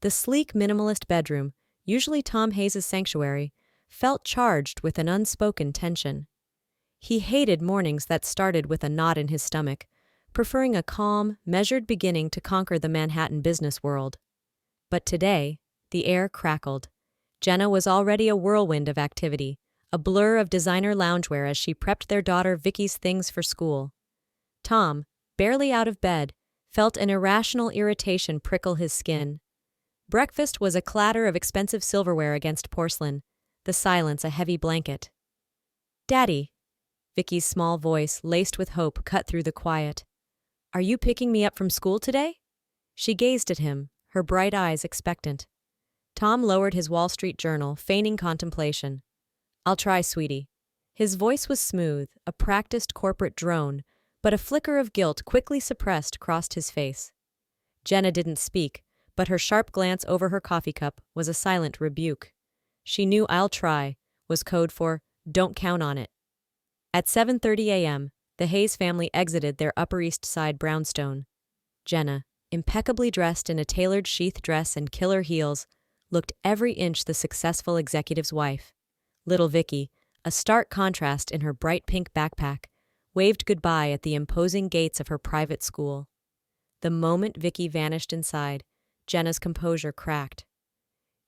The sleek, minimalist bedroom, usually Tom Hayes' sanctuary, felt charged with an unspoken tension. He hated mornings that started with a knot in his stomach, preferring a calm, measured beginning to conquer the Manhattan business world. But today, the air crackled. Jenna was already a whirlwind of activity, a blur of designer loungewear as she prepped their daughter Vicky's things for school. Tom, barely out of bed, felt an irrational irritation prickle his skin. Breakfast was a clatter of expensive silverware against porcelain, the silence a heavy blanket. "Daddy," Vicky's small voice, laced with hope, cut through the quiet. "Are you picking me up from school today?" She gazed at him, her bright eyes expectant. Tom lowered his Wall Street Journal, feigning contemplation. "I'll try, sweetie." His voice was smooth, a practiced corporate drone, but a flicker of guilt quickly suppressed crossed his face. Jenna didn't speak, but her sharp glance over her coffee cup was a silent rebuke. She knew "I'll try" was code for "don't count on it." At 7:30 a.m., the Hayes family exited their Upper East Side brownstone. Jenna, impeccably dressed in a tailored sheath dress and killer heels, looked every inch the successful executive's wife. Little Vicky, a stark contrast in her bright pink backpack, waved goodbye at the imposing gates of her private school. The moment Vicky vanished inside, Jenna's composure cracked.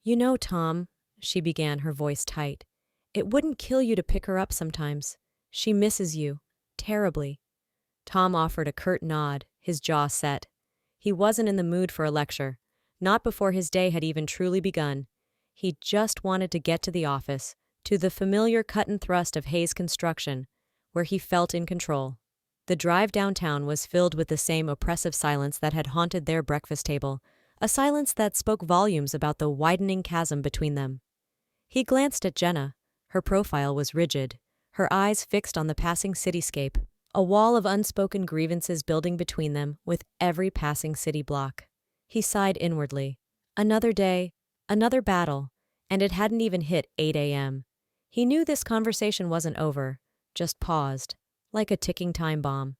"You know, Tom," she began, her voice tight, "it wouldn't kill you to pick her up sometimes. She misses you. Terribly." Tom offered a curt nod, his jaw set. He wasn't in the mood for a lecture, not before his day had even truly begun. He just wanted to get to the office, to the familiar cut and thrust of Hayes Construction, where he felt in control. The drive downtown was filled with the same oppressive silence that had haunted their breakfast table, a silence that spoke volumes about the widening chasm between them. He glanced at Jenna. Her profile was rigid, her eyes fixed on the passing cityscape, a wall of unspoken grievances building between them with every passing city block. He sighed inwardly. Another day, another battle, and it hadn't even hit 8 a.m. He knew this conversation wasn't over, just paused, like a ticking time bomb.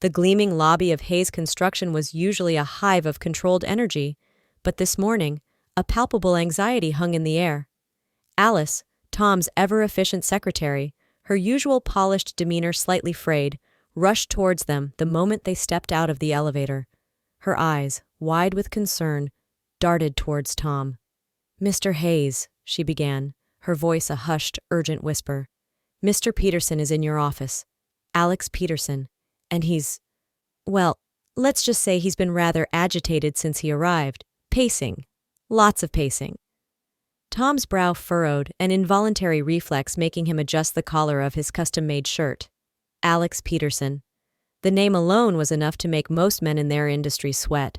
The gleaming lobby of Hayes Construction was usually a hive of controlled energy, but this morning, a palpable anxiety hung in the air. Alice, Tom's ever-efficient secretary, her usual polished demeanor slightly frayed, rushed towards them the moment they stepped out of the elevator. Her eyes, wide with concern, darted towards Tom. "Mr. Hayes," she began, her voice a hushed, urgent whisper. "Mr. Peterson is in your office. Alex Peterson. And well, let's just say he's been rather agitated since he arrived. Pacing. Lots of pacing." Tom's brow furrowed, an involuntary reflex making him adjust the collar of his custom-made shirt. Alex Peterson. The name alone was enough to make most men in their industry sweat.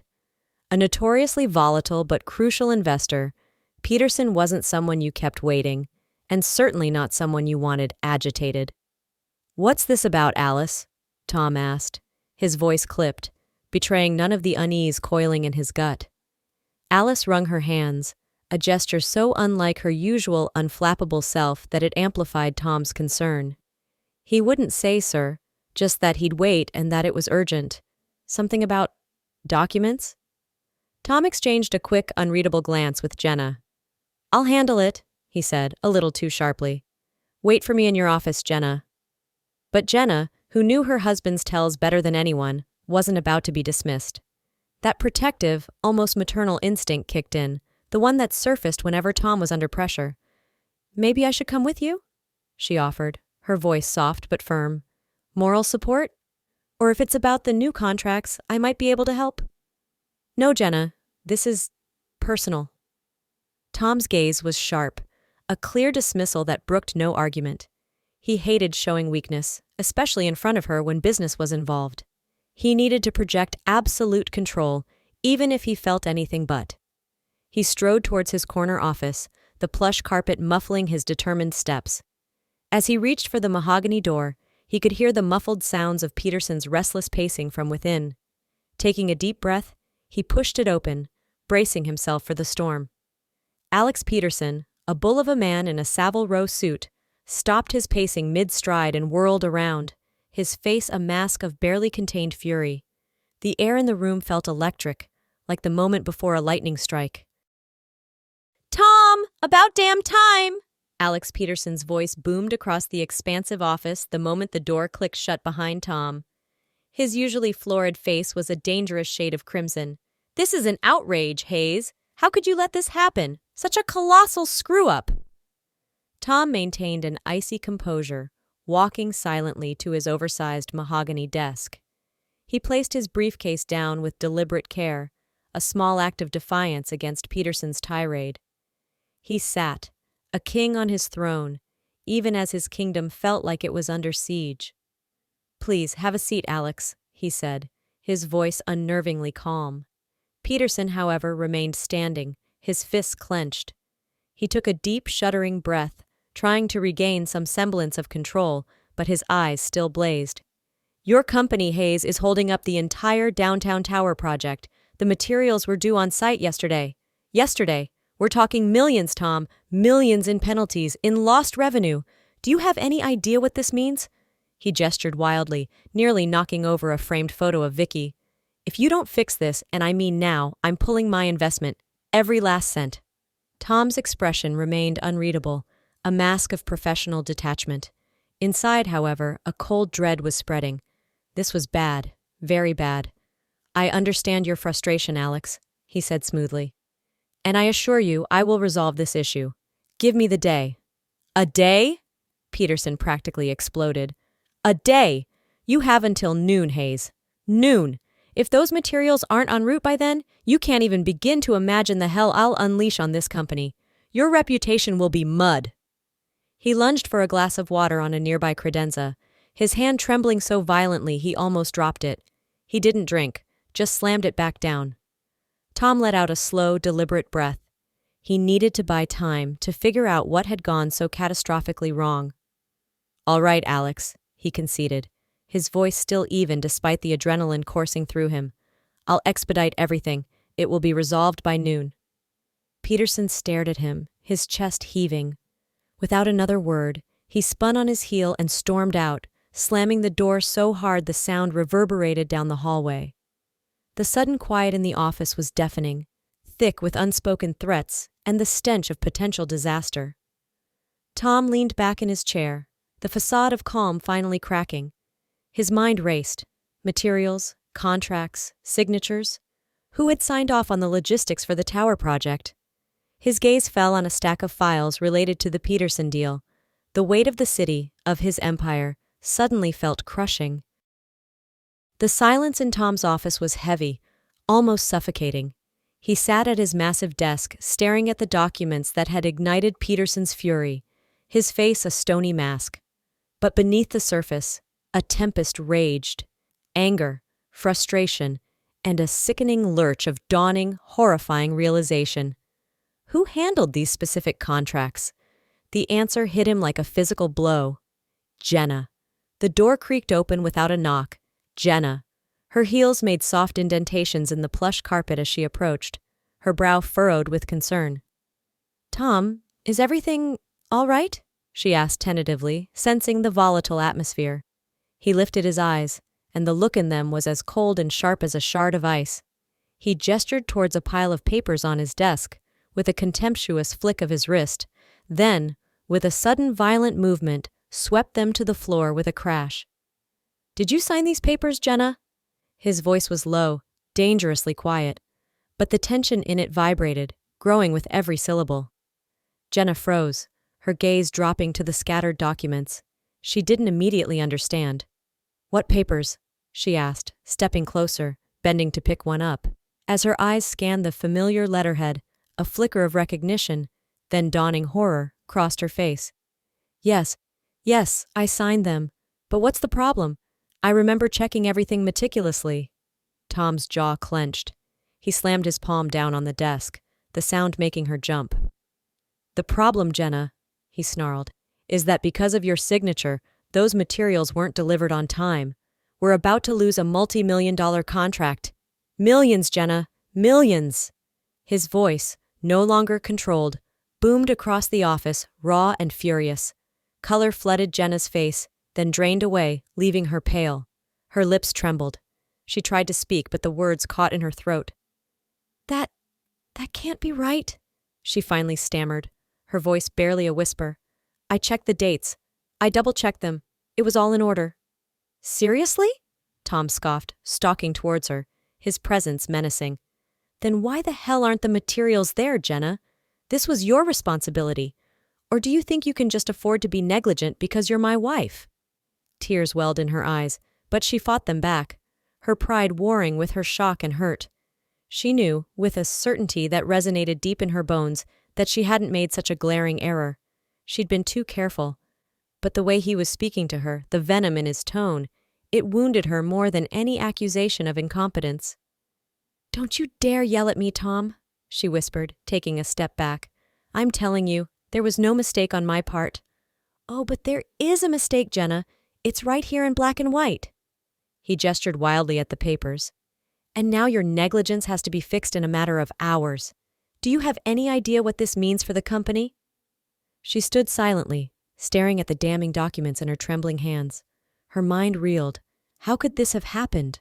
A notoriously volatile but crucial investor, Peterson wasn't someone you kept waiting, and certainly not someone you wanted agitated. "What's this about, Alice?" Tom asked. His voice clipped, betraying none of the unease coiling in his gut. Alice wrung her hands, a gesture so unlike her usual unflappable self that it amplified Tom's concern. "He wouldn't say, sir, just that he'd wait and that it was urgent. Something about documents?" Tom exchanged a quick, unreadable glance with Jenna. "I'll handle it," he said, a little too sharply. "Wait for me in your office, Jenna." But Jenna, who knew her husband's tells better than anyone, wasn't about to be dismissed. That protective, almost maternal instinct kicked in, the one that surfaced whenever Tom was under pressure. "Maybe I should come with you?" she offered, her voice soft but firm. "Moral support? Or if it's about the new contracts, I might be able to help." "No, Jenna, this is personal." Tom's gaze was sharp, a clear dismissal that brooked no argument. He hated showing weakness, especially in front of her when business was involved. He needed to project absolute control, even if he felt anything but. He strode towards his corner office, the plush carpet muffling his determined steps. As he reached for the mahogany door, he could hear the muffled sounds of Peterson's restless pacing from within. Taking a deep breath, he pushed it open, bracing himself for the storm. Alex Peterson, a bull of a man in a Savile Row suit, stopped his pacing mid-stride and whirled around, his face a mask of barely contained fury. The air in the room felt electric, like the moment before a lightning strike. "Tom, about damn time!" Alex Peterson's voice boomed across the expansive office the moment the door clicked shut behind Tom. His usually florid face was a dangerous shade of crimson. "This is an outrage, Hayes. How could you let this happen? Such a colossal screw-up!" Tom maintained an icy composure, walking silently to his oversized mahogany desk. He placed his briefcase down with deliberate care, a small act of defiance against Peterson's tirade. He sat, a king on his throne, even as his kingdom felt like it was under siege. "Please, have a seat, Alex," he said, his voice unnervingly calm. Peterson, however, remained standing, his fists clenched. He took a deep, shuddering breath, trying to regain some semblance of control, but his eyes still blazed. "Your company, Hayes, is holding up the entire downtown tower project. The materials were due on site yesterday. Yesterday. We're talking millions, Tom. Millions in penalties, in lost revenue. Do you have any idea what this means?" He gestured wildly, nearly knocking over a framed photo of Vicky. "If you don't fix this, and I mean now, I'm pulling my investment. Every last cent." Tom's expression remained unreadable, a mask of professional detachment. Inside, however, a cold dread was spreading. This was bad, very bad. "I understand your frustration, Alex," he said smoothly. "And I assure you I will resolve this issue. Give me the day." "A day?" Peterson practically exploded. "A day! You have until noon, Hayes. Noon! If those materials aren't en route by then, you can't even begin to imagine the hell I'll unleash on this company. Your reputation will be mud." He lunged for a glass of water on a nearby credenza, his hand trembling so violently he almost dropped it. He didn't drink, just slammed it back down. Tom let out a slow, deliberate breath. He needed to buy time to figure out what had gone so catastrophically wrong. "All right, Alex," he conceded, his voice still even despite the adrenaline coursing through him. "I'll expedite everything. It will be resolved by noon." Peterson stared at him, his chest heaving. Without another word, he spun on his heel and stormed out, slamming the door so hard the sound reverberated down the hallway. The sudden quiet in the office was deafening, thick with unspoken threats and the stench of potential disaster. Tom leaned back in his chair, the facade of calm finally cracking. His mind raced. Materials, contracts, signatures. Who had signed off on the logistics for the tower project? His gaze fell on a stack of files related to the Peterson deal. The weight of the city, of his empire, suddenly felt crushing. The silence in Tom's office was heavy, almost suffocating. He sat at his massive desk, staring at the documents that had ignited Peterson's fury, his face a stony mask. But beneath the surface, a tempest raged. Anger, frustration, and a sickening lurch of dawning, horrifying realization. Who handled these specific contracts? The answer hit him like a physical blow. Jenna. The door creaked open without a knock. Jenna. Her heels made soft indentations in the plush carpet as she approached, her brow furrowed with concern. "Tom, is everything all right?" she asked tentatively, sensing the volatile atmosphere. He lifted his eyes, and the look in them was as cold and sharp as a shard of ice. He gestured towards a pile of papers on his desk, with a contemptuous flick of his wrist, then, with a sudden violent movement, swept them to the floor with a crash. "Did you sign these papers, Jenna?" His voice was low, dangerously quiet, but the tension in it vibrated, growing with every syllable. Jenna froze, her gaze dropping to the scattered documents. She didn't immediately understand. "What papers?" she asked, stepping closer, bending to pick one up. As her eyes scanned the familiar letterhead, a flicker of recognition, then dawning horror, crossed her face. Yes, I signed them. But what's the problem? I remember checking everything meticulously." Tom's jaw clenched. He slammed his palm down on the desk, the sound making her jump. "The problem, Jenna," he snarled, "is that because of your signature, those materials weren't delivered on time. We're about to lose a multi-million-dollar contract. Millions, Jenna, millions!" His voice, no longer controlled, boomed across the office, raw and furious. Color flooded Jenna's face, then drained away, leaving her pale. Her lips trembled. She tried to speak, but the words caught in her throat. That can't be right, she finally stammered, her voice barely a whisper. I checked the dates. I double-checked them. It was all in order. Seriously? Tom scoffed, stalking towards her, his presence menacing. Then why the hell aren't the materials there, Jenna? This was your responsibility. Or do you think you can just afford to be negligent because you're my wife? Tears welled in her eyes, but she fought them back, her pride warring with her shock and hurt. She knew, with a certainty that resonated deep in her bones, that she hadn't made such a glaring error. She'd been too careful. But the way he was speaking to her, the venom in his tone, it wounded her more than any accusation of incompetence. Don't you dare yell at me, Tom, she whispered, taking a step back. I'm telling you, there was no mistake on my part. Oh, but there is a mistake, Jenna. It's right here in black and white. He gestured wildly at the papers. And now your negligence has to be fixed in a matter of hours. Do you have any idea what this means for the company? She stood silently, staring at the damning documents in her trembling hands. Her mind reeled. How could this have happened?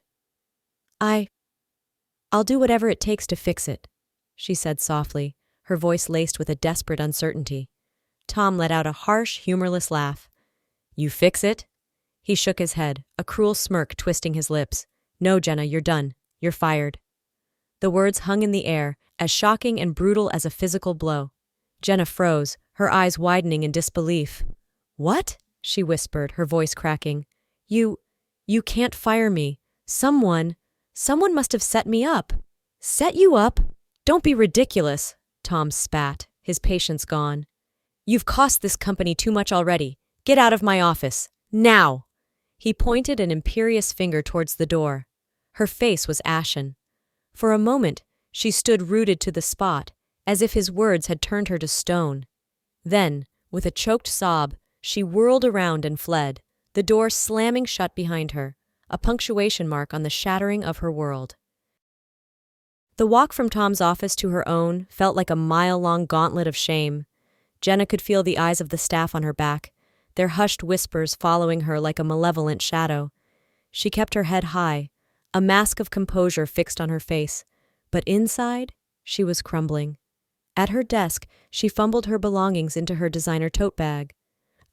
I'll do whatever it takes to fix it, she said softly, her voice laced with a desperate uncertainty. Tom let out a harsh, humorless laugh. You fix it? He shook his head, a cruel smirk twisting his lips. No, Jenna, you're done. You're fired. The words hung in the air, as shocking and brutal as a physical blow. Jenna froze, her eyes widening in disbelief. What? She whispered, her voice cracking. You can't fire me. Someone must have set me up. Set you up? Don't be ridiculous, Tom spat, his patience gone. You've cost this company too much already. Get out of my office. Now! He pointed an imperious finger towards the door. Her face was ashen. For a moment, she stood rooted to the spot, as if his words had turned her to stone. Then, with a choked sob, she whirled around and fled, the door slamming shut behind her, a punctuation mark on the shattering of her world. The walk from Tom's office to her own felt like a mile-long gauntlet of shame. Jenna could feel the eyes of the staff on her back, their hushed whispers following her like a malevolent shadow. She kept her head high, a mask of composure fixed on her face, but inside, she was crumbling. At her desk, she fumbled her belongings into her designer tote bag.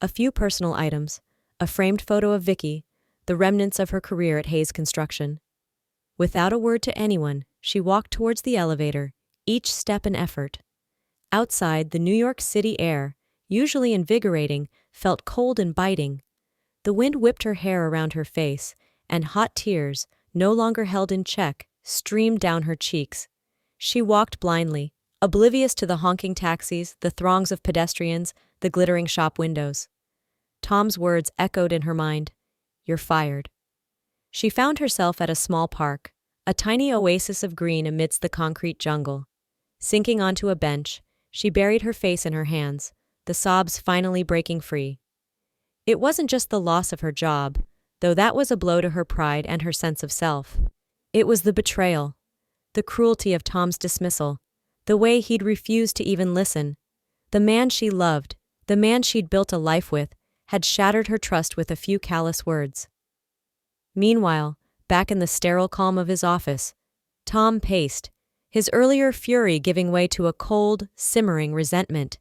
A few personal items, a framed photo of Vicky, the remnants of her career at Hayes Construction. Without a word to anyone, she walked towards the elevator, each step an effort. Outside, the New York City air, usually invigorating, felt cold and biting. The wind whipped her hair around her face, and hot tears, no longer held in check, streamed down her cheeks. She walked blindly, oblivious to the honking taxis, the throngs of pedestrians, the glittering shop windows. Tom's words echoed in her mind. You're fired. She found herself at a small park, a tiny oasis of green amidst the concrete jungle. Sinking onto a bench, she buried her face in her hands, the sobs finally breaking free. It wasn't just the loss of her job, though that was a blow to her pride and her sense of self. It was the betrayal, the cruelty of Tom's dismissal, the way he'd refused to even listen. The man she loved, the man she'd built a life with, had shattered her trust with a few callous words. Meanwhile, back in the sterile calm of his office, Tom paced, his earlier fury giving way to a cold, simmering resentment.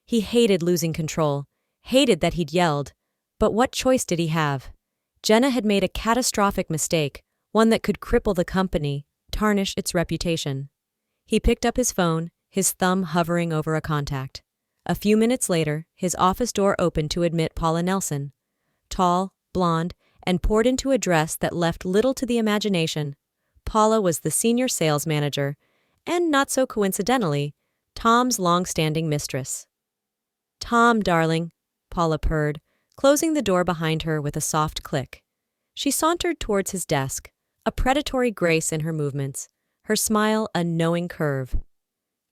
He hated losing control, hated that he'd yelled, but what choice did he have? Jenna had made a catastrophic mistake, one that could cripple the company, tarnish its reputation. He picked up his phone, his thumb hovering over a contact. A few minutes later, his office door opened to admit Paula Nelson. Tall, blonde, and poured into a dress that left little to the imagination. Paula was the senior sales manager, and not so coincidentally, Tom's long-standing mistress. Tom, darling, Paula purred, closing the door behind her with a soft click. She sauntered towards his desk, a predatory grace in her movements, her smile a knowing curve.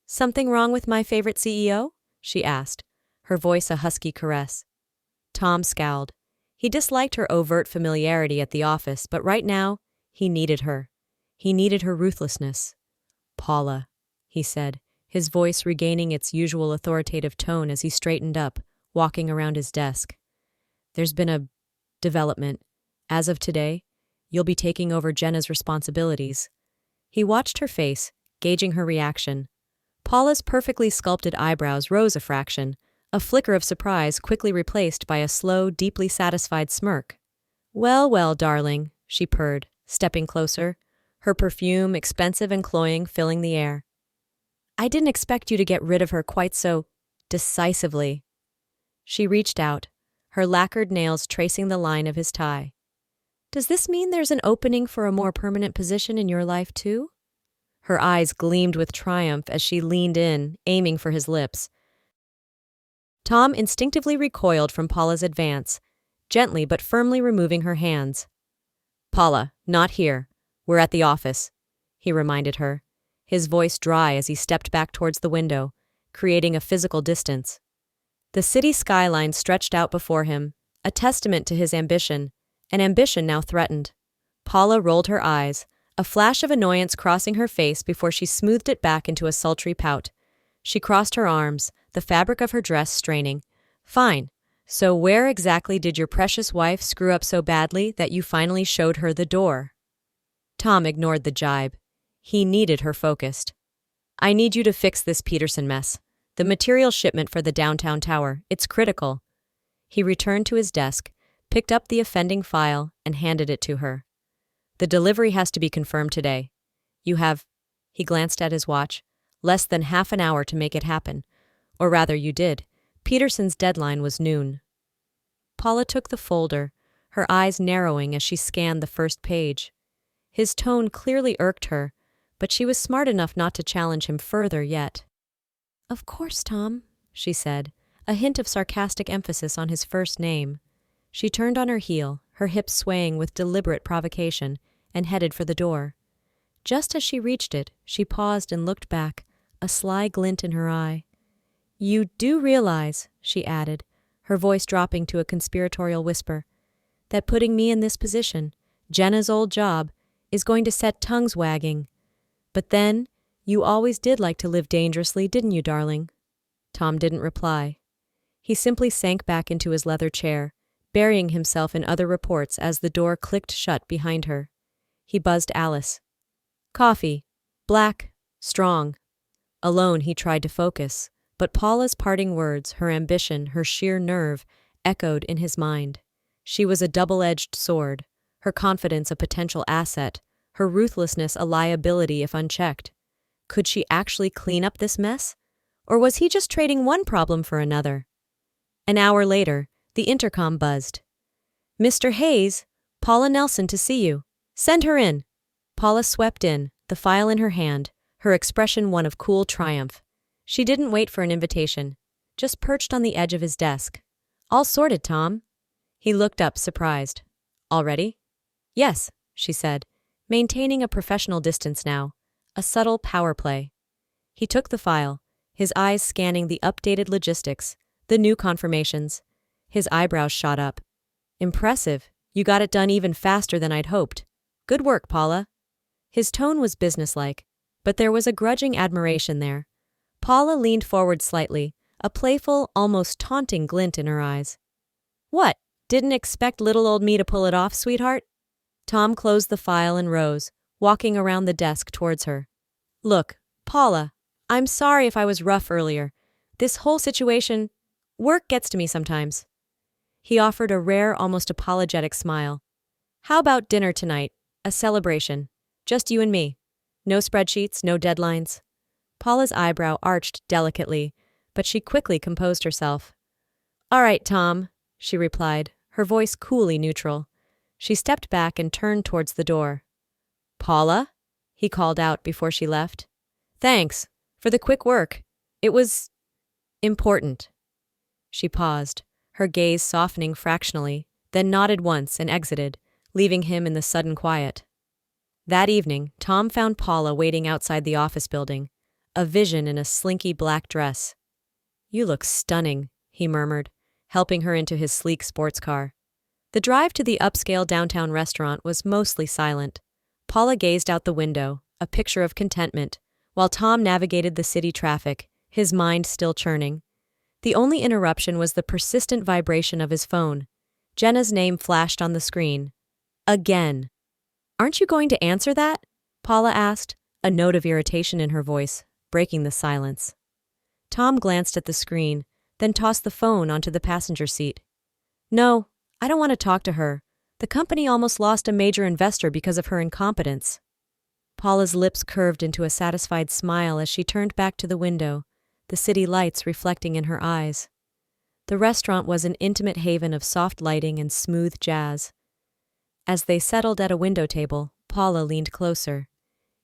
Something wrong with my favorite CEO? She asked, her voice a husky caress. Tom scowled. He disliked her overt familiarity at the office, but right now, he needed her. He needed her ruthlessness. Paula, he said, his voice regaining its usual authoritative tone as he straightened up, walking around his desk. There's been a development. As of today, you'll be taking over Jenna's responsibilities. He watched her face, gauging her reaction. Paula's perfectly sculpted eyebrows rose a fraction, a flicker of surprise quickly replaced by a slow, deeply satisfied smirk. "Well, well, darling," she purred, stepping closer, her perfume, expensive and cloying, filling the air. "I didn't expect you to get rid of her quite so decisively." She reached out, her lacquered nails tracing the line of his tie. "Does this mean there's an opening for a more permanent position in your life, too?" Her eyes gleamed with triumph as she leaned in, aiming for his lips. Tom instinctively recoiled from Paula's advance, gently but firmly removing her hands. "Paula, not here. We're at the office," he reminded her, his voice dry as he stepped back towards the window, creating a physical distance. The city skyline stretched out before him, a testament to his ambition, an ambition now threatened. Paula rolled her eyes, a flash of annoyance crossing her face before she smoothed it back into a sultry pout. She crossed her arms, the fabric of her dress straining. "Fine. So where exactly did your precious wife screw up so badly that you finally showed her the door?" Tom ignored the jibe. He needed her focused. "I need you to fix this Peterson mess. The material shipment for the downtown tower. It's critical." He returned to his desk, picked up the offending file, and handed it to her. "The delivery has to be confirmed today. You have," he glanced at his watch, "less than half an hour to make it happen. Or rather, you did. Peterson's deadline was noon." Paula took the folder, her eyes narrowing as she scanned the first page. His tone clearly irked her, but she was smart enough not to challenge him further yet. "Of course, Tom," she said, a hint of sarcastic emphasis on his first name. She turned on her heel, her hips swaying with deliberate provocation, and headed for the door. Just as she reached it, she paused and looked back, a sly glint in her eye. "You do realize," she added, her voice dropping to a conspiratorial whisper, "that putting me in this position, Jenna's old job, is going to set tongues wagging. But then, you always did like to live dangerously, didn't you, darling?" Tom didn't reply. He simply sank back into his leather chair, burying himself in other reports as the door clicked shut behind her. He buzzed Alice. "Coffee. Black. Strong." Alone he tried to focus, but Paula's parting words, her ambition, her sheer nerve, echoed in his mind. She was a double-edged sword, her confidence a potential asset, her ruthlessness a liability if unchecked. Could she actually clean up this mess? Or was he just trading one problem for another? An hour later, the intercom buzzed. "Mr. Hayes, Paula Nelson to see you. Send her in." Paula swept in, the file in her hand, her expression one of cool triumph. She didn't wait for an invitation, just perched on the edge of his desk. "All sorted, Tom." He looked up, surprised. "Already?" "Yes," she said, maintaining a professional distance now, a subtle power play. He took the file, his eyes scanning the updated logistics, the new confirmations. His eyebrows shot up. "Impressive. You got it done even faster than I'd hoped. Good work, Paula." His tone was businesslike, but there was a grudging admiration there. Paula leaned forward slightly, a playful, almost taunting glint in her eyes. "What? Didn't expect little old me to pull it off, sweetheart?" Tom closed the file and rose, walking around the desk towards her. "Look, Paula, I'm sorry if I was rough earlier. This whole situation, work gets to me sometimes." He offered a rare, almost apologetic smile. "How about dinner tonight? A celebration. Just you and me. No spreadsheets, no deadlines." Paula's eyebrow arched delicately, but she quickly composed herself. "All right, Tom," she replied, her voice coolly neutral. She stepped back and turned towards the door. "Paula?" he called out before she left. "Thanks for the quick work. It was important." She paused, her gaze softening fractionally, then nodded once and exited, leaving him in the sudden quiet. That evening, Tom found Paula waiting outside the office building, a vision in a slinky black dress. "You look stunning," he murmured, helping her into his sleek sports car. The drive to the upscale downtown restaurant was mostly silent. Paula gazed out the window, a picture of contentment, while Tom navigated the city traffic, his mind still churning. The only interruption was the persistent vibration of his phone. Jenna's name flashed on the screen. Again. "Aren't you going to answer that?" Paula asked, a note of irritation in her voice, breaking the silence. Tom glanced at the screen, then tossed the phone onto the passenger seat. No, I don't want to talk to her. The company almost lost a major investor because of her incompetence. Paula's lips curved into a satisfied smile as she turned back to the window, the city lights reflecting in her eyes. The restaurant was an intimate haven of soft lighting and smooth jazz. As they settled at a window table, Paula leaned closer.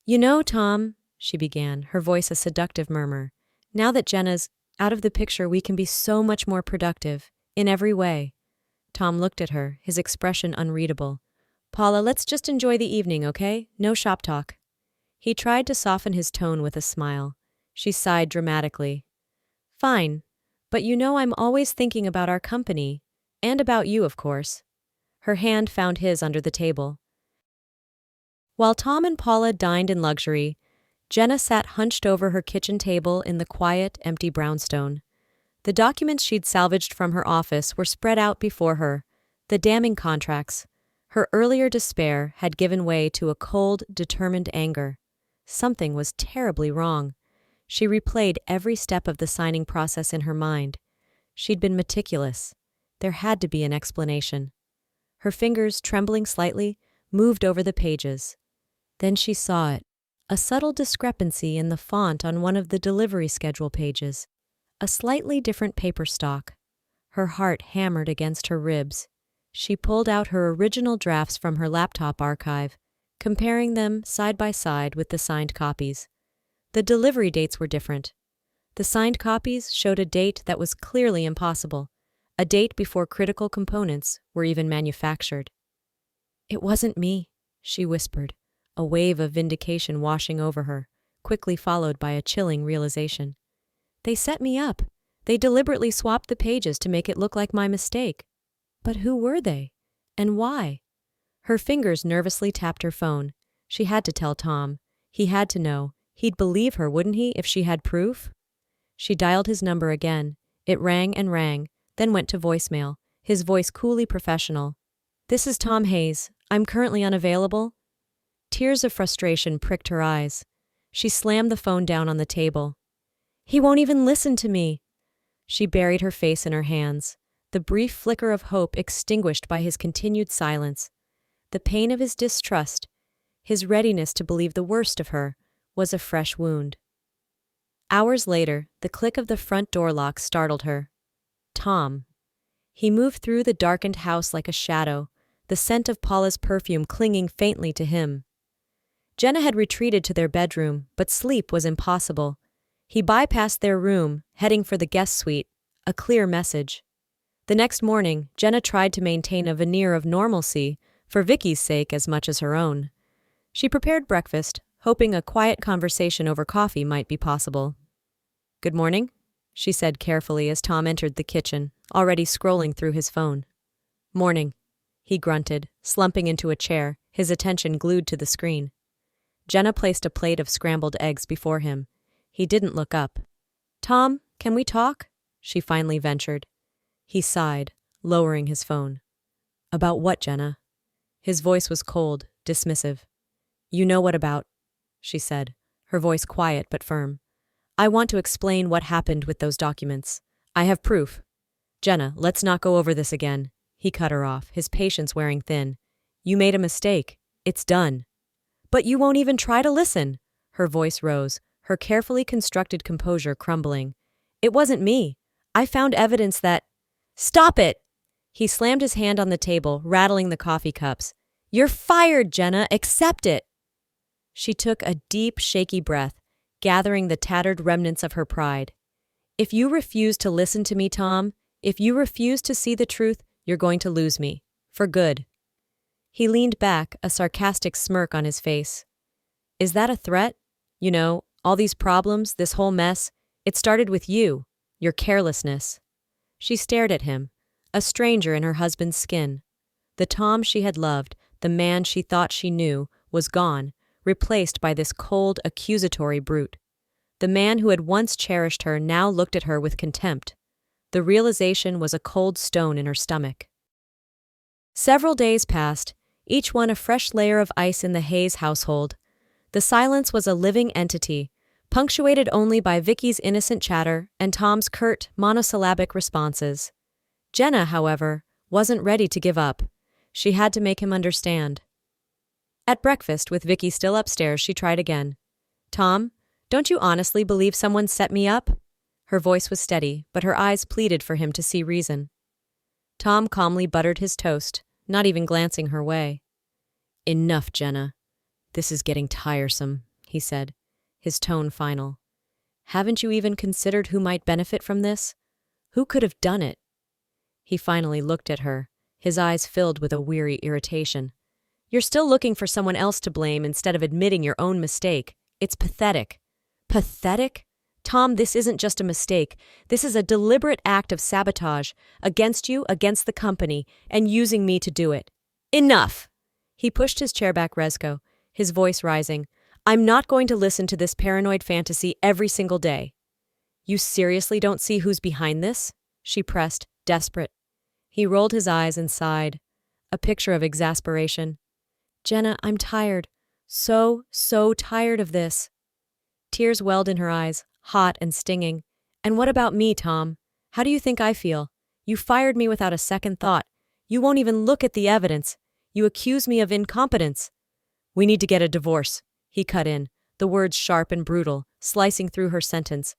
You know, Tom, she began, her voice a seductive murmur, now that Jenna's out of the picture, we can be so much more productive, in every way. Tom looked at her, his expression unreadable. Paula, let's just enjoy the evening, okay? No shop talk. He tried to soften his tone with a smile. She sighed dramatically. Fine, but you know I'm always thinking about our company, and about you, of course. Her hand found his under the table. While Tom and Paula dined in luxury, Jenna sat hunched over her kitchen table in the quiet, empty brownstone. The documents she'd salvaged from her office were spread out before her, the damning contracts. Her earlier despair had given way to a cold, determined anger. Something was terribly wrong. She replayed every step of the signing process in her mind. She'd been meticulous. There had to be an explanation. Her fingers, trembling slightly, moved over the pages. Then she saw it, a subtle discrepancy in the font on one of the delivery schedule pages. A slightly different paper stock. Her heart hammered against her ribs. She pulled out her original drafts from her laptop archive, comparing them side by side with the signed copies. The delivery dates were different. The signed copies showed a date that was clearly impossible, a date before critical components were even manufactured. It wasn't me, she whispered, a wave of vindication washing over her, quickly followed by a chilling realization. They set me up. They deliberately swapped the pages to make it look like my mistake. But who were they? And why? Her fingers nervously tapped her phone. She had to tell Tom. He had to know. He'd believe her, wouldn't he, if she had proof? She dialed his number again. It rang and rang, then went to voicemail, his voice coolly professional. This is Tom Hayes. I'm currently unavailable. Tears of frustration pricked her eyes. She slammed the phone down on the table. He won't even listen to me. She buried her face in her hands, the brief flicker of hope extinguished by his continued silence. The pain of his distrust, his readiness to believe the worst of her, was a fresh wound. Hours later, the click of the front door lock startled her. Tom. He moved through the darkened house like a shadow, the scent of Paula's perfume clinging faintly to him. Jenna had retreated to their bedroom, but sleep was impossible. He bypassed their room, heading for the guest suite, a clear message. The next morning, Jenna tried to maintain a veneer of normalcy, for Vicky's sake as much as her own. She prepared breakfast, hoping a quiet conversation over coffee might be possible. Good morning, she said carefully as Tom entered the kitchen, already scrolling through his phone. Morning, he grunted, slumping into a chair, his attention glued to the screen. Jenna placed a plate of scrambled eggs before him. He didn't look up. Tom, can we talk? She finally ventured. He sighed, lowering his phone. About what, Jenna? His voice was cold, dismissive. You know what about, she said, her voice quiet but firm. I want to explain what happened with those documents. I have proof. Jenna, let's not go over this again. He cut her off, his patience wearing thin. You made a mistake. It's done. But you won't even try to listen. Her voice rose, her carefully constructed composure crumbling. It wasn't me. I found evidence that… Stop it! He slammed his hand on the table, rattling the coffee cups. You're fired, Jenna. Accept it. She took a deep, shaky breath, gathering the tattered remnants of her pride. If you refuse to listen to me, Tom, if you refuse to see the truth, you're going to lose me. For good. He leaned back, a sarcastic smirk on his face. Is that a threat? You know, all these problems, this whole mess, it started with you, your carelessness. She stared at him, a stranger in her husband's skin. The Tom she had loved, the man she thought she knew, was gone, replaced by this cold, accusatory brute. The man who had once cherished her now looked at her with contempt. The realization was a cold stone in her stomach. Several days passed, each one a fresh layer of ice in the Hayes household. The silence was a living entity, punctuated only by Vicky's innocent chatter and Tom's curt, monosyllabic responses. Jenna, however, wasn't ready to give up. She had to make him understand. At breakfast, with Vicky still upstairs, she tried again. "Tom, don't you honestly believe someone set me up?" Her voice was steady, but her eyes pleaded for him to see reason. Tom calmly buttered his toast, not even glancing her way. "Enough, Jenna. This is getting tiresome," he said, his tone final. "Haven't you even considered who might benefit from this? Who could have done it?" He finally looked at her, his eyes filled with a weary irritation. "You're still looking for someone else to blame instead of admitting your own mistake. It's pathetic." "Pathetic? Tom, this isn't just a mistake. This is a deliberate act of sabotage against you, against the company, and using me to do it. Enough!" He pushed his chair back, Rezko, his voice rising. "I'm not going to listen to this paranoid fantasy every single day." "You seriously don't see who's behind this?" she pressed, desperate. He rolled his eyes and sighed, a picture of exasperation. "Jenna, I'm tired. So tired of this." Tears welled in her eyes, hot and stinging. "And what about me, Tom? How do you think I feel? You fired me without a second thought. You won't even look at the evidence. You accuse me of incompetence." "We need to get a divorce," he cut in, the words sharp and brutal, slicing through her sentence.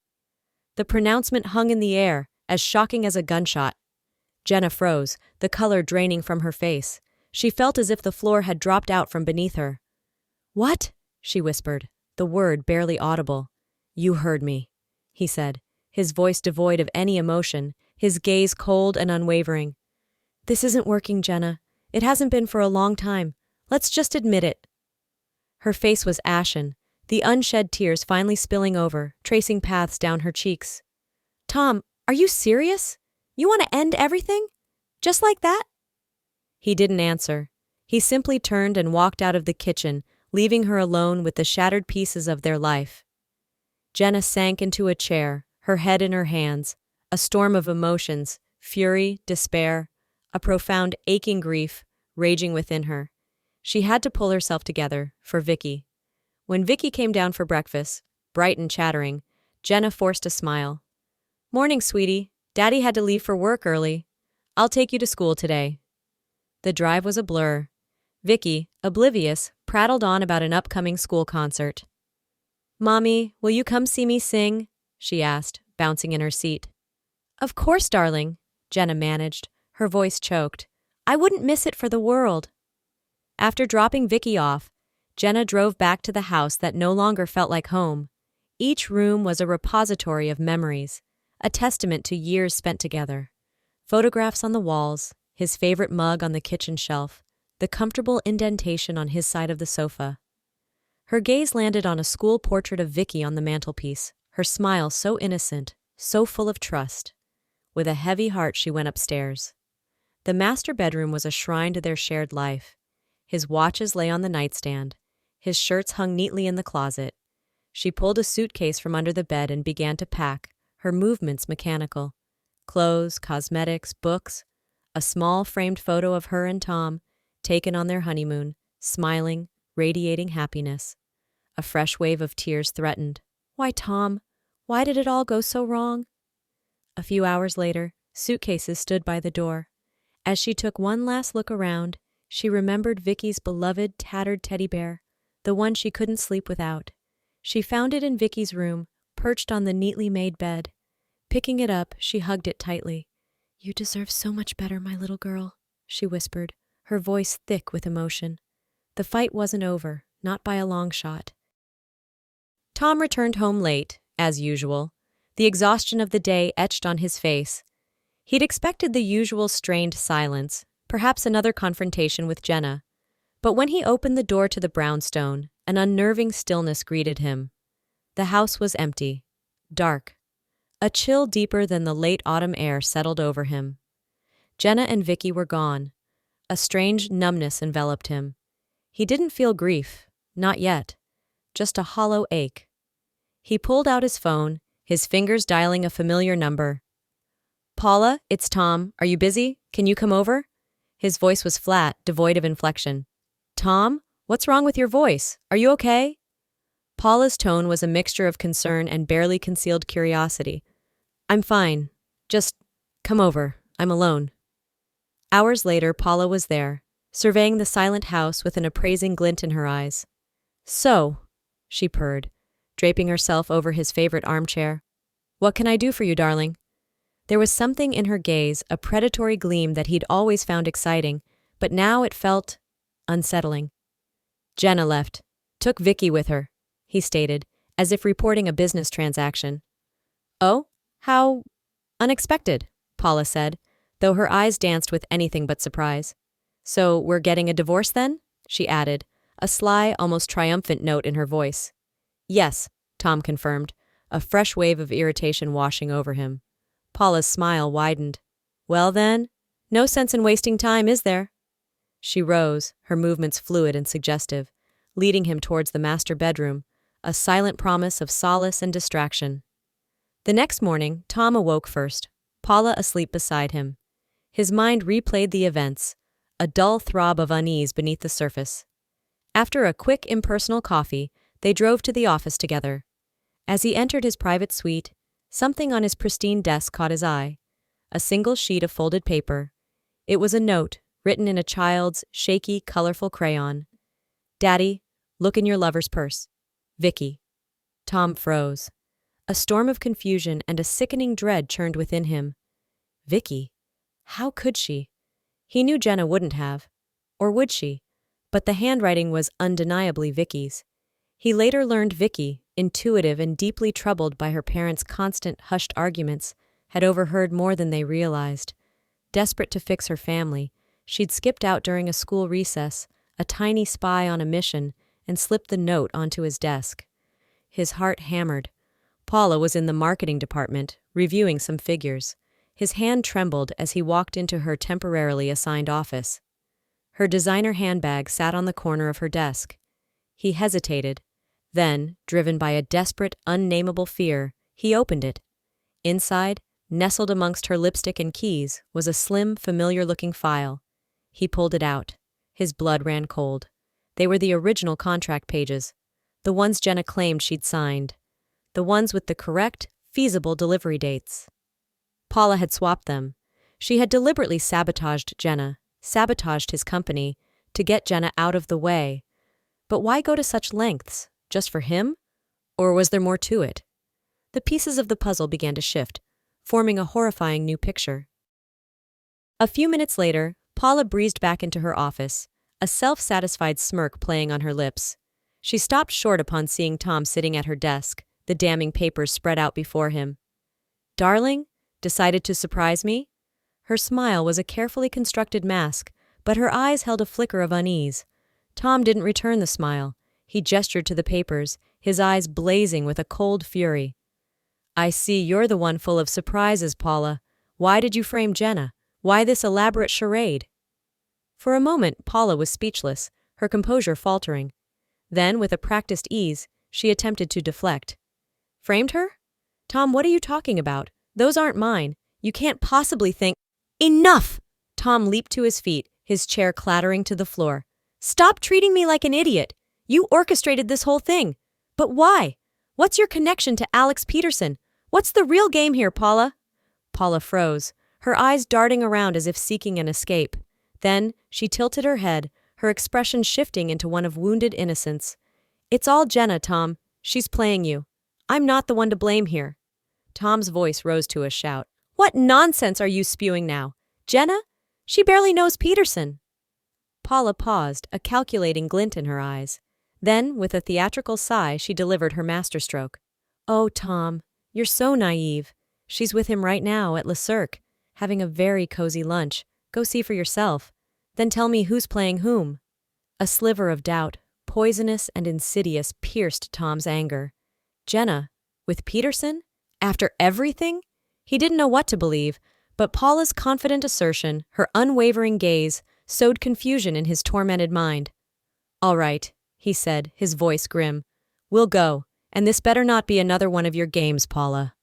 The pronouncement hung in the air, as shocking as a gunshot. Jenna froze, the color draining from her face. She felt as if the floor had dropped out from beneath her. "What?" she whispered, the word barely audible. "You heard me," he said, his voice devoid of any emotion, his gaze cold and unwavering. "This isn't working, Jenna. It hasn't been for a long time. Let's just admit it." Her face was ashen, the unshed tears finally spilling over, tracing paths down her cheeks. "Tom, are you serious? You want to end everything? Just like that?" He didn't answer. He simply turned and walked out of the kitchen, leaving her alone with the shattered pieces of their life. Jenna sank into a chair, her head in her hands, a storm of emotions, fury, despair, a profound aching grief, raging within her. She had to pull herself together, for Vicky. When Vicky came down for breakfast, bright and chattering, Jenna forced a smile. "Morning, sweetie. Daddy had to leave for work early. I'll take you to school today." The drive was a blur. Vicky, oblivious, prattled on about an upcoming school concert. "Mommy, will you come see me sing?" she asked, bouncing in her seat. "Of course, darling," Jenna managed, her voice choked. "I wouldn't miss it for the world." After dropping Vicky off, Jenna drove back to the house that no longer felt like home. Each room was a repository of memories, a testament to years spent together. Photographs on the walls, his favorite mug on the kitchen shelf, the comfortable indentation on his side of the sofa. Her gaze landed on a school portrait of Vicky on the mantelpiece, her smile so innocent, so full of trust. With a heavy heart, she went upstairs. The master bedroom was a shrine to their shared life. His watches lay on the nightstand. His shirts hung neatly in the closet. She pulled a suitcase from under the bed and began to pack, her movements mechanical. Clothes, cosmetics, books, a small framed photo of her and Tom, taken on their honeymoon, smiling, radiating happiness. A fresh wave of tears threatened. Why, Tom? Why did it all go so wrong? A few hours later, suitcases stood by the door. As she took one last look around, she remembered Vicky's beloved tattered teddy bear, the one she couldn't sleep without. She found it in Vicky's room, perched on the neatly made bed. Picking it up, she hugged it tightly. "You deserve so much better, my little girl," she whispered, her voice thick with emotion. The fight wasn't over, not by a long shot. Tom returned home late, as usual, the exhaustion of the day etched on his face. He'd expected the usual strained silence, perhaps another confrontation with Jenna. But when he opened the door to the brownstone, an unnerving stillness greeted him. The house was empty, dark. A chill deeper than the late autumn air settled over him. Jenna and Vicky were gone. A strange numbness enveloped him. He didn't feel grief, not yet, just a hollow ache. He pulled out his phone, his fingers dialing a familiar number. "Paula, it's Tom. Are you busy? Can you come over?" His voice was flat, devoid of inflection. "Tom, what's wrong with your voice? Are you okay?" Paula's tone was a mixture of concern and barely concealed curiosity. I'm fine. Just come over. I'm alone. Hours later, Paula was there, surveying the silent house with an appraising glint in her eyes. So, she purred, draping herself over his favorite armchair. What can I do for you, darling? There was something in her gaze, a predatory gleam that he'd always found exciting, but now it felt unsettling. Jenna left. Took Vicky with her, he stated, as if reporting a business transaction. Oh, how unexpected, Paula said, though her eyes danced with anything but surprise. So we're getting a divorce then? She added, a sly, almost triumphant note in her voice. Yes, Tom confirmed, a fresh wave of irritation washing over him. Paula's smile widened. Well then, no sense in wasting time, is there? She rose, her movements fluid and suggestive, leading him towards the master bedroom, a silent promise of solace and distraction. The next morning, Tom awoke first, Paula asleep beside him. His mind replayed the events, a dull throb of unease beneath the surface. After a quick, impersonal coffee, they drove to the office together. As he entered his private suite, something on his pristine desk caught his eye. A single sheet of folded paper. It was a note, written in a child's shaky, colorful crayon. Daddy, look in your lover's purse. Vicky. Tom froze. A storm of confusion and a sickening dread churned within him. Vicky? How could she? He knew Jenna wouldn't have. Or would she? But the handwriting was undeniably Vicky's. He later learned Vicky, intuitive and deeply troubled by her parents' constant hushed arguments, had overheard more than they realized. Desperate to fix her family, she'd skipped out during a school recess, a tiny spy on a mission, and slipped the note onto his desk. His heart hammered. Paula was in the marketing department, reviewing some figures. His hand trembled as he walked into her temporarily assigned office. Her designer handbag sat on the corner of her desk. He hesitated. Then, driven by a desperate, unnameable fear, he opened it. Inside, nestled amongst her lipstick and keys, was a slim, familiar-looking file. He pulled it out. His blood ran cold. They were the original contract pages, the ones Jenna claimed she'd signed, the ones with the correct, feasible delivery dates. Paula had swapped them. She had deliberately sabotaged Jenna, sabotaged his company, to get Jenna out of the way. But why go to such lengths? Just for him? Or was there more to it? The pieces of the puzzle began to shift, forming a horrifying new picture. A few minutes later, Paula breezed back into her office, a self-satisfied smirk playing on her lips. She stopped short upon seeing Tom sitting at her desk, the damning papers spread out before him. Darling? Decided to surprise me? Her smile was a carefully constructed mask, but her eyes held a flicker of unease. Tom didn't return the smile. He gestured to the papers, his eyes blazing with a cold fury. I see you're the one full of surprises, Paula. Why did you frame Jenna? Why this elaborate charade? For a moment, Paula was speechless, her composure faltering. Then, with a practiced ease, she attempted to deflect. Framed her? Tom, what are you talking about? Those aren't mine. You can't possibly think— Enough! Tom leaped to his feet, his chair clattering to the floor. Stop treating me like an idiot. You orchestrated this whole thing. But why? What's your connection to Alex Peterson? What's the real game here, Paula? Paula froze, her eyes darting around as if seeking an escape. Then, she tilted her head, her expression shifting into one of wounded innocence. It's all Jenna, Tom. She's playing you. I'm not the one to blame here. Tom's voice rose to a shout. What nonsense are you spewing now? Jenna? She barely knows Peterson. Paula paused, a calculating glint in her eyes. Then, with a theatrical sigh, she delivered her masterstroke. Oh, Tom, you're so naive. She's with him right now at Le Cirque, having a very cozy lunch. Go see for yourself. Then tell me who's playing whom. A sliver of doubt, poisonous and insidious, pierced Tom's anger. Jenna, with Peterson? After everything? He didn't know what to believe, but Paula's confident assertion, her unwavering gaze, sowed confusion in his tormented mind. All right, he said, his voice grim. We'll go, and this better not be another one of your games, Paula.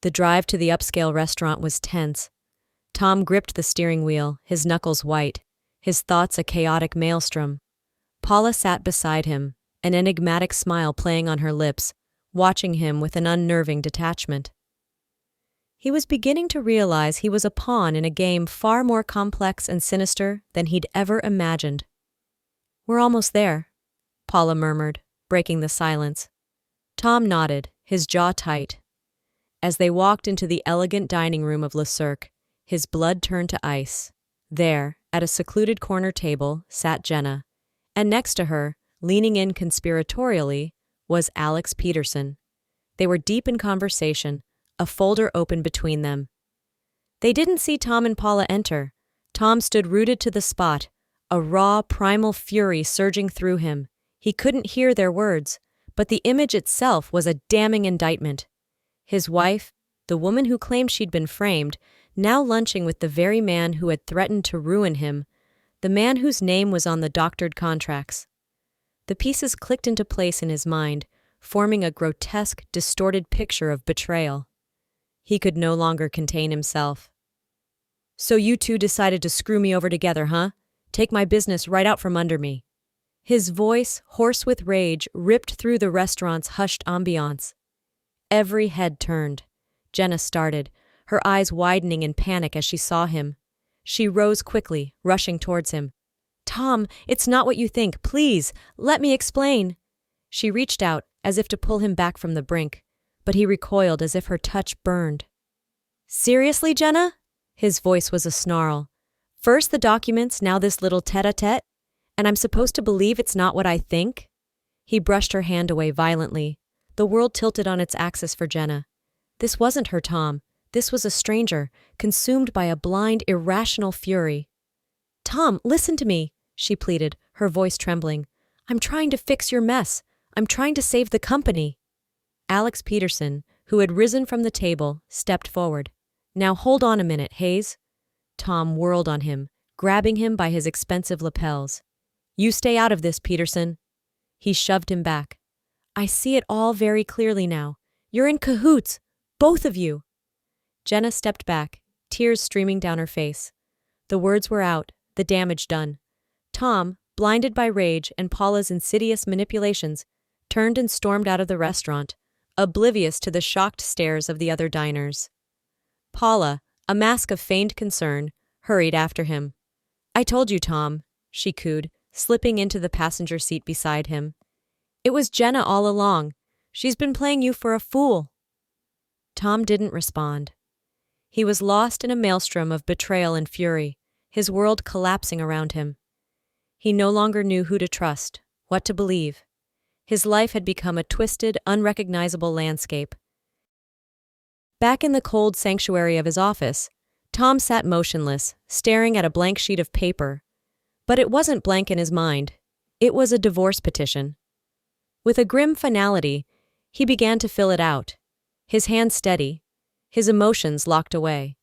The drive to the upscale restaurant was tense. Tom gripped the steering wheel, his knuckles white, his thoughts a chaotic maelstrom. Paula sat beside him, an enigmatic smile playing on her lips, watching him with an unnerving detachment. He was beginning to realize he was a pawn in a game far more complex and sinister than he'd ever imagined. "We're almost there," Paula murmured, breaking the silence. Tom nodded, his jaw tight. As they walked into the elegant dining room of Le Cirque, his blood turned to ice. There, at a secluded corner table, sat Jenna, and next to her, leaning in conspiratorially, was Alex Peterson. They were deep in conversation, a folder open between them. They didn't see Tom and Paula enter. Tom stood rooted to the spot, a raw, primal fury surging through him. He couldn't hear their words, but the image itself was a damning indictment. His wife, the woman who claimed she'd been framed, now lunching with the very man who had threatened to ruin him, the man whose name was on the doctored contracts. The pieces clicked into place in his mind, forming a grotesque, distorted picture of betrayal. He could no longer contain himself. "So you two decided to screw me over together, huh? Take my business right out from under me." His voice, hoarse with rage, ripped through the restaurant's hushed ambiance. Every head turned. Jenna started, her eyes widening in panic as she saw him. She rose quickly, rushing towards him. "Tom, it's not what you think. Please, let me explain." She reached out, as if to pull him back from the brink, but he recoiled as if her touch burned. "Seriously, Jenna?" His voice was a snarl. "First the documents, now this little tete-a-tete? And I'm supposed to believe it's not what I think?" He brushed her hand away violently. The world tilted on its axis for Jenna. This wasn't her Tom. This was a stranger, consumed by a blind, irrational fury. "Tom, listen to me," she pleaded, her voice trembling. "I'm trying to fix your mess. I'm trying to save the company." Alex Peterson, who had risen from the table, stepped forward. "Now hold on a minute, Hayes." Tom whirled on him, grabbing him by his expensive lapels. "You stay out of this, Peterson." He shoved him back. "I see it all very clearly now. You're in cahoots, both of you." Jenna stepped back, tears streaming down her face. The words were out, the damage done. Tom, blinded by rage and Paula's insidious manipulations, turned and stormed out of the restaurant, oblivious to the shocked stares of the other diners. Paula, a mask of feigned concern, hurried after him. "I told you, Tom," she cooed, slipping into the passenger seat beside him. "It was Jenna all along. She's been playing you for a fool." Tom didn't respond. He was lost in a maelstrom of betrayal and fury, his world collapsing around him. He no longer knew who to trust, what to believe. His life had become a twisted, unrecognizable landscape. Back in the cold sanctuary of his office, Tom sat motionless, staring at a blank sheet of paper. But it wasn't blank in his mind. It was a divorce petition. With a grim finality, he began to fill it out, his hand steady, his emotions locked away.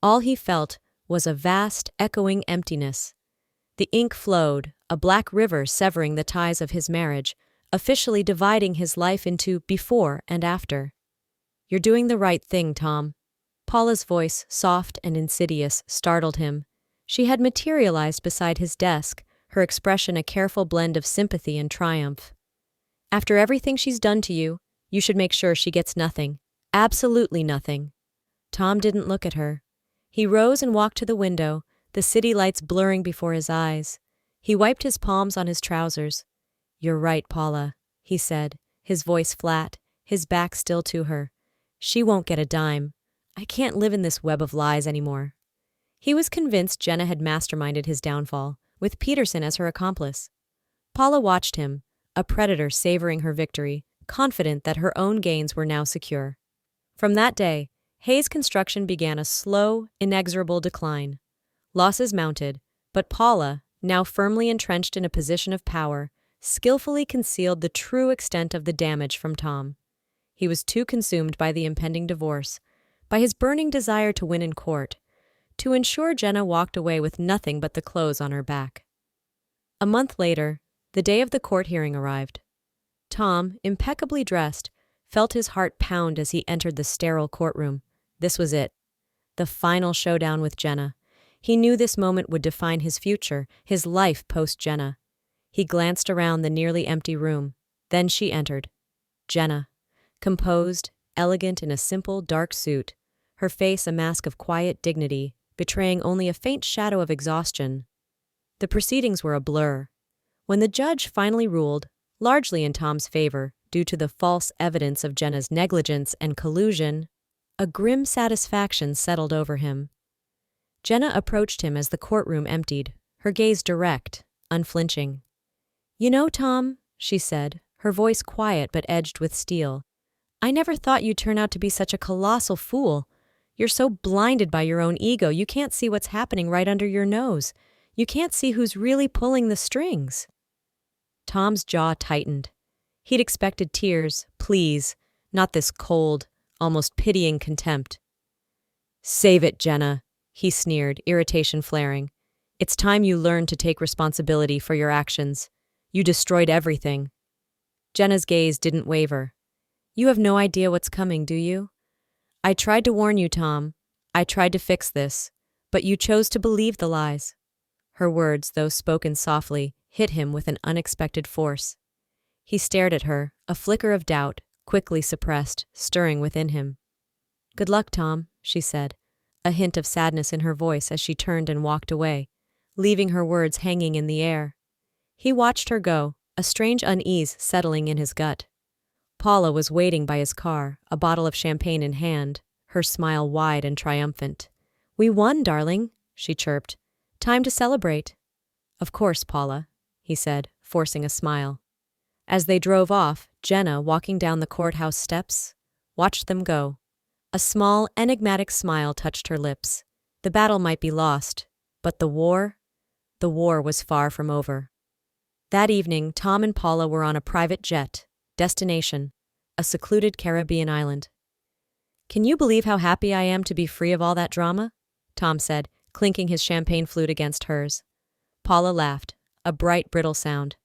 All he felt was a vast, echoing emptiness. The ink flowed, a black river severing the ties of his marriage, officially dividing his life into before and after. "You're doing the right thing, Tom." Paula's voice, soft and insidious, startled him. She had materialized beside his desk, her expression a careful blend of sympathy and triumph. "After everything she's done to you, you should make sure she gets nothing. Absolutely nothing." Tom didn't look at her. He rose and walked to the window, the city lights blurring before his eyes. He wiped his palms on his trousers. "You're right, Paula," he said, his voice flat, his back still to her. "She won't get a dime. I can't live in this web of lies anymore." He was convinced Jenna had masterminded his downfall, with Peterson as her accomplice. Paula watched him, a predator savoring her victory, confident that her own gains were now secure. From that day, Hayes Construction began a slow, inexorable decline. Losses mounted, but Paula, now firmly entrenched in a position of power, skillfully concealed the true extent of the damage from Tom. He was too consumed by the impending divorce, by his burning desire to win in court, to ensure Jenna walked away with nothing but the clothes on her back. A month later, the day of the court hearing arrived. Tom, impeccably dressed, felt his heart pound as he entered the sterile courtroom. This was it. The final showdown with Jenna. He knew this moment would define his future, his life post-Jenna. He glanced around the nearly empty room. Then she entered. Jenna. Composed, elegant in a simple, dark suit, her face a mask of quiet dignity, betraying only a faint shadow of exhaustion. The proceedings were a blur. When the judge finally ruled, largely in Tom's favor, due to the false evidence of Jenna's negligence and collusion, a grim satisfaction settled over him. Jenna approached him as the courtroom emptied, her gaze direct, unflinching. "You know, Tom," she said, her voice quiet but edged with steel, "I never thought you'd turn out to be such a colossal fool. You're so blinded by your own ego, you can't see what's happening right under your nose. You can't see who's really pulling the strings." Tom's jaw tightened. He'd expected tears, pleas, not this cold, almost pitying contempt. "Save it, Jenna," he sneered, irritation flaring. "It's time you learned to take responsibility for your actions. You destroyed everything." Jenna's gaze didn't waver. "You have no idea what's coming, do you? I tried to warn you, Tom. I tried to fix this, but you chose to believe the lies." Her words, though spoken softly, hit him with an unexpected force. He stared at her, a flicker of doubt, quickly suppressed, stirring within him. "Good luck, Tom," she said, a hint of sadness in her voice as she turned and walked away, leaving her words hanging in the air. He watched her go, a strange unease settling in his gut. Paula was waiting by his car, a bottle of champagne in hand, her smile wide and triumphant. "We won, darling," she chirped. "Time to celebrate." "Of course, Paula," he said, forcing a smile. As they drove off, Jenna, walking down the courthouse steps, watched them go. A small, enigmatic smile touched her lips. The battle might be lost, but the war was far from over. That evening, Tom and Paula were on a private jet. Destination: a secluded Caribbean island. "Can you believe how happy I am to be free of all that drama?" Tom said, clinking his champagne flute against hers. Paula laughed, a bright, brittle sound.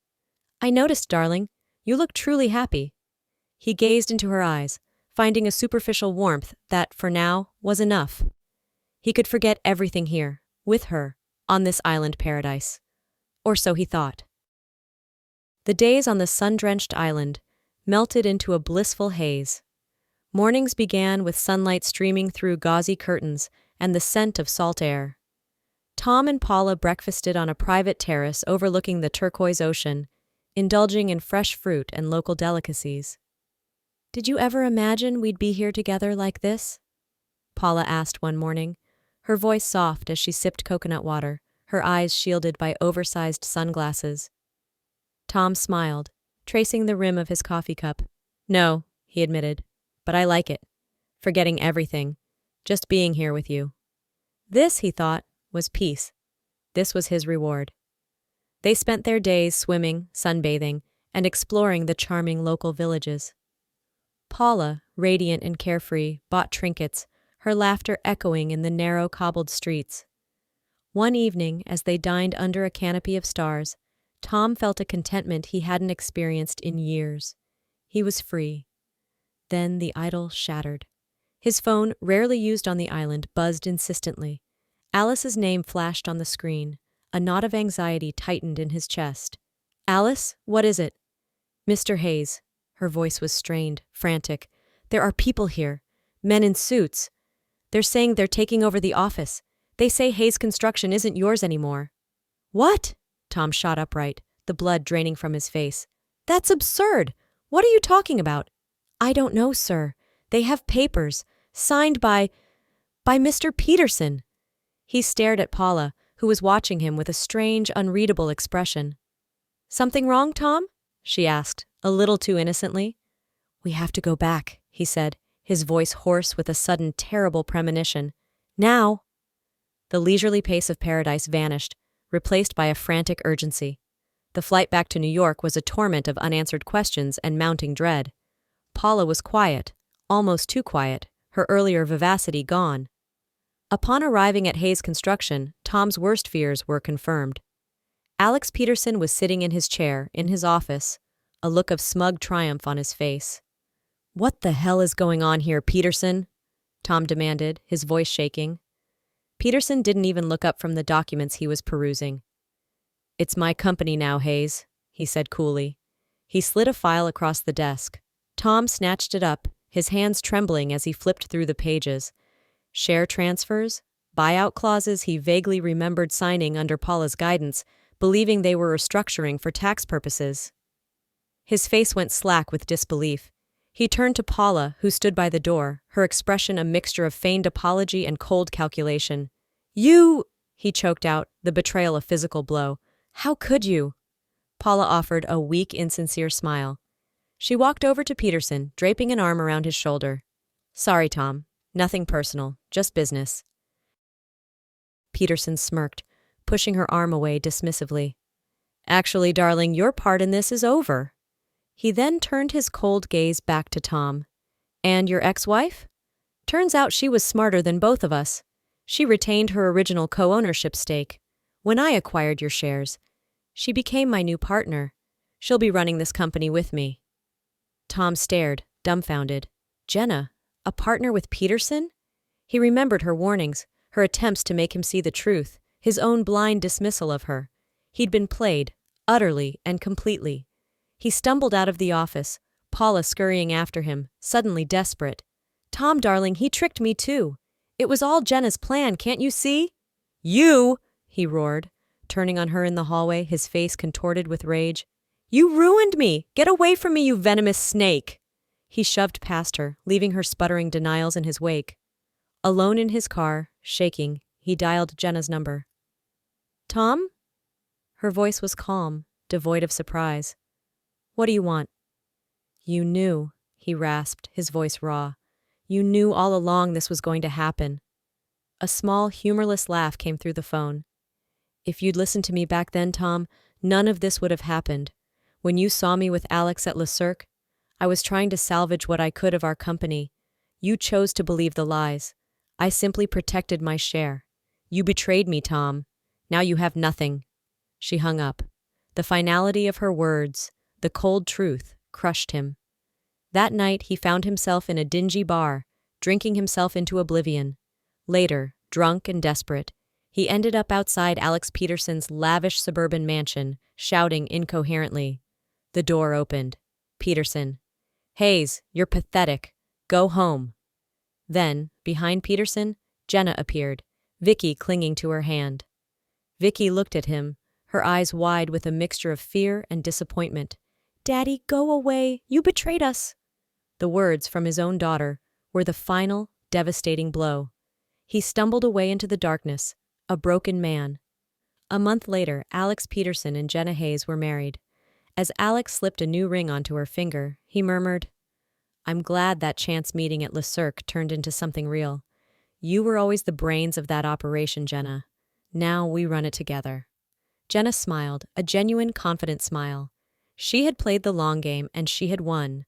"I noticed, darling. You look truly happy." He gazed into her eyes, finding a superficial warmth that, for now, was enough. He could forget everything here, with her, on this island paradise. Or so he thought. The days on the sun-drenched island melted into a blissful haze. Mornings began with sunlight streaming through gauzy curtains and the scent of salt air. Tom and Paula breakfasted on a private terrace overlooking the turquoise ocean, indulging in fresh fruit and local delicacies. "Did you ever imagine we'd be here together like this?" Paula asked one morning, her voice soft as she sipped coconut water, her eyes shielded by oversized sunglasses. Tom smiled, tracing the rim of his coffee cup. "No," he admitted, "but I like it. Forgetting everything. Just being here with you." This, he thought, was peace. This was his reward. They spent their days swimming, sunbathing, and exploring the charming local villages. Paula, radiant and carefree, bought trinkets, her laughter echoing in the narrow cobbled streets. One evening, as they dined under a canopy of stars, Tom felt a contentment he hadn't experienced in years. He was free. Then the idyll shattered. His phone, rarely used on the island, buzzed insistently. Alice's name flashed on the screen. A knot of anxiety tightened in his chest. "Alice, what is it?" "Mr. Hayes." Her voice was strained, frantic. "There are people here. Men in suits. They're saying they're taking over the office. They say Hayes Construction isn't yours anymore." "What?" Tom shot upright, the blood draining from his face. "That's absurd! What are you talking about?" "I don't know, sir. They have papers, signed by Mr. Peterson." He stared at Paula, who was watching him with a strange, unreadable expression. "Something wrong, Tom?" she asked, a little too innocently. "We have to go back," he said, his voice hoarse with a sudden, terrible premonition. "Now!" The leisurely pace of paradise vanished, replaced by a frantic urgency. The flight back to New York was a torment of unanswered questions and mounting dread. Paula was quiet, almost too quiet, her earlier vivacity gone. Upon arriving at Hayes Construction, Tom's worst fears were confirmed. Alex Peterson was sitting in his chair, in his office, a look of smug triumph on his face. "What the hell is going on here, Peterson?" Tom demanded, his voice shaking. Peterson didn't even look up from the documents he was perusing. "It's my company now, Hayes," he said coolly. He slid a file across the desk. Tom snatched it up, his hands trembling as he flipped through the pages. Share transfers? Buyout clauses he vaguely remembered signing under Paula's guidance, believing they were restructuring for tax purposes. His face went slack with disbelief. He turned to Paula, who stood by the door, her expression a mixture of feigned apology and cold calculation. "You," he choked out, the betrayal a physical blow. "How could you?" Paula offered a weak, insincere smile. She walked over to Peterson, draping an arm around his shoulder. "Sorry, Tom. Nothing personal, just business." Peterson smirked, pushing her arm away dismissively. "Actually, darling, your part in this is over." He then turned his cold gaze back to Tom. "And your ex-wife? Turns out she was smarter than both of us. She retained her original co-ownership stake. When I acquired your shares, she became my new partner. She'll be running this company with me." Tom stared, dumbfounded. Jenna, a partner with Peterson? He remembered her warnings, her attempts to make him see the truth, his own blind dismissal of her. He'd been played, utterly and completely. He stumbled out of the office, Paula scurrying after him, suddenly desperate. "Tom, darling, he tricked me too. It was all Jenna's plan, can't you see?" "You!" he roared, turning on her in the hallway, his face contorted with rage. "You ruined me! Get away from me, you venomous snake!" He shoved past her, leaving her sputtering denials in his wake. Alone in his car, shaking, he dialed Jenna's number. "Tom?" Her voice was calm, devoid of surprise. "What do you want?" "You knew," he rasped, his voice raw. "You knew all along this was going to happen." A small, humorless laugh came through the phone. "If you'd listened to me back then, Tom, none of this would have happened. When you saw me with Alex at Le Cirque, I was trying to salvage what I could of our company. You chose to believe the lies. I simply protected my share. You betrayed me, Tom. Now you have nothing." She hung up. The finality of her words, the cold truth, crushed him. That night he found himself in a dingy bar, drinking himself into oblivion. Later, drunk and desperate, he ended up outside Alex Peterson's lavish suburban mansion, shouting incoherently. The door opened. Peterson. "Hayes, you're pathetic. Go home." Then, behind Peterson, Jenna appeared, Vicky clinging to her hand. Vicky looked at him, her eyes wide with a mixture of fear and disappointment. "Daddy, go away. You betrayed us." The words from his own daughter were the final, devastating blow. He stumbled away into the darkness, a broken man. A month later, Alex Peterson and Jenna Hayes were married. As Alex slipped a new ring onto her finger, he murmured, "I'm glad that chance meeting at Le Cirque turned into something real. You were always the brains of that operation, Jenna. Now we run it together." Jenna smiled, a genuine, confident smile. She had played the long game and she had won.